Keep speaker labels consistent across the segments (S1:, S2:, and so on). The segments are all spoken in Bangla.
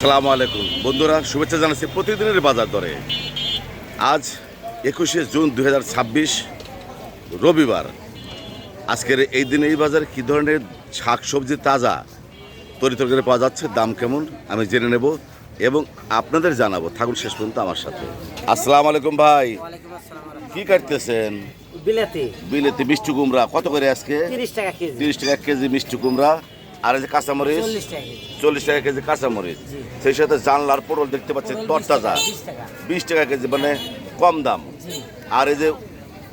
S1: আসসালামু আলাইকুম বন্ধুরা, শুভেচ্ছা জানাচ্ছি প্রতিদিনের বাজার দরে। আজ 21শে জুন 2026 রবিবার। আজকের এই দিনে এই বাজারে কী ধরনের শাক সবজি তাজা তরিতরকারি পাওয়া যাচ্ছে, দাম কেমন আমি জেনে নেব এবং আপনাদের জানাবো। থাকুন শেষ পর্যন্ত আমার সাথে। আসসালামু আলাইকুম ভাই,
S2: ওয়ালাইকুম আসসালাম ওয়া রাহমাতুল্লাহ।
S1: কি কাটতেছেন?
S2: বিলাতি
S1: বিলেতি মিষ্টি কুমড়া কত করে আজকে?
S2: 30 টাকা কেজি।
S1: 30 টাকা কেজি মিষ্টি কুমড়া। আর এই যে কাঁচামরিচ
S2: 40 টাকা কেজি।
S1: 40 টাকা কেজি কাঁচামরিচ।
S2: জি।
S1: সেই সাথে জানলার পটল দেখতে পাচ্ছেন
S2: পটল 20
S1: তরতাজা,
S2: টাকা, 20 টাকা।
S1: 20 টাকা কেজি, মানে কম দাম।
S2: জি।
S1: আর এই যে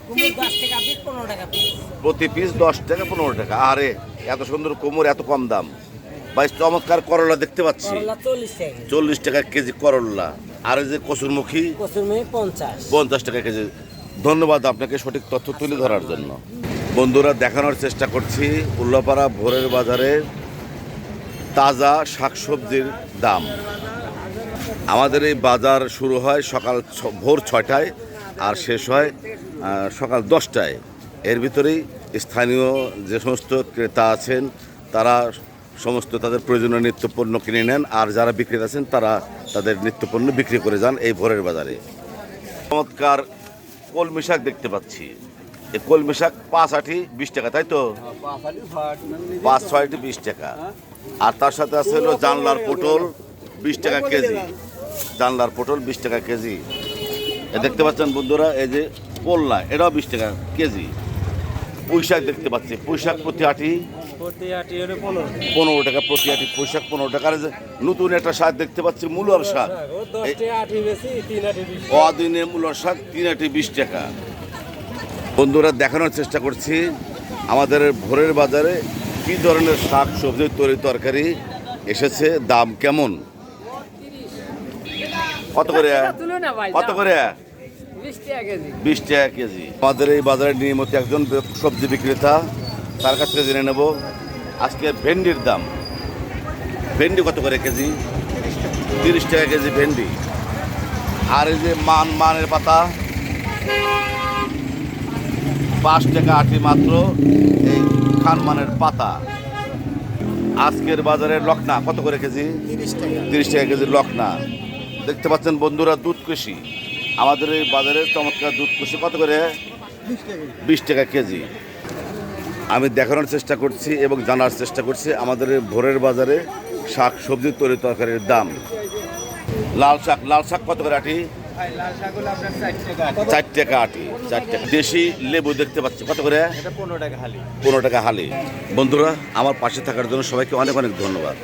S2: কুমড়ো 10 টাকা পিস, 15 টাকা পিস।
S1: প্রতি পিস 10 টাকা 15 টাকা। আরে এত সুন্দর কুমড়, এত কম দাম। ভাই চমৎকার করলা দেখতে পাচ্ছি,
S2: করলা 40 টাকা কেজি।
S1: 40 টাকা কেজি করলা। আর এই যে কচুরমুখী
S2: কচুরমুখী 50।
S1: 50 টাকা কেজি। ধন্যবাদ আপনাকে সঠিক তথ্য তুলে ধরার জন্য। বন্ধুরা, দেখানোর চেষ্টা করছি উল্লাপাড়া ভোরের বাজারে তাজা শাকসবজির দাম। আমাদের এই বাজার শুরু হয় সকাল ভোর 6টায় আর শেষ হয় সকাল 10টায়। এর ভিতরেই স্থানীয় যে সমস্ত ক্রেতা আছেন তারা সমস্ত তাদের প্রয়োজনীয় নিত্যপণ্য কিনে নেন, আর যারা বিক্রেতা আছেন তারা তাদের নিত্যপণ্য বিক্রি করে যান এই ভোরের বাজারে। চমৎকার কলমি শাক দেখতে পাচ্ছি। এই কলমি শাক 5 আটি 20 টাকা, তাই তো? 5-6 আটি 20 টাকা। আর তার সাথে আছে হলো জানলার পটল 20 টাকা কেজি। জানলার পটল 20 টাকা কেজি। এ দেখতে পাচ্ছেন বন্ধুরা, এই যে কলনা, এটাও 20 টাকা কেজি। পুঁই শাক দেখতে পাচ্ছি, পুঁই শাক প্রতি আটি 15 টাকা প্রতি আটি। পুঁই শাক 15 টাকা। আর এই যে নতুন একটা শাক দেখতে পাচ্ছি, মূলার শাক। অদিনে মূলার শাক 3 আটি 20 টাকা। বন্ধুরা, দেখানোর চেষ্টা করছি আমাদের ভোরের বাজারে কী ধরনের শাক সবজি তরকারি এসেছে, দাম কেমন, কত করে কত করে? 20 টাকা কেজি। আমাদের এই বাজারে নিয়মিত একজন সবজি বিক্রেতা, তার কাছ থেকে জেনে নেব আজকে ভেন্ডির দাম। ভেন্ডি কত করে কেজি? 30 টাকা কেজি ভেন্ডি। আর এই যে মানের পাতা 5 টাকা আটি মাত্র, এই খানমানের পাতা। আজকের বাজারে লকনা কত করে কেজি? 30 টাকা কেজি লকনা। দেখতে পাচ্ছেন বন্ধুরা, দুধ কষি। আমাদের এই বাজারে চমৎকার দুধ কষি কত করে? 20 টাকা কেজি। আমি দেখানোর চেষ্টা করছি এবং জানার চেষ্টা করছি আমাদের এই ভোরের বাজারে শাক সবজি তরকারির দাম। লাল শাক কত করে আটি? 4 টাকা আটি, 4 টাকা। দেশি লেবু দেখতে পাচ্ছি কত করে? 15 টাকা হালি। বন্ধুরা, আমার পাশে থাকার জন্য সবাইকে অনেক অনেক ধন্যবাদ।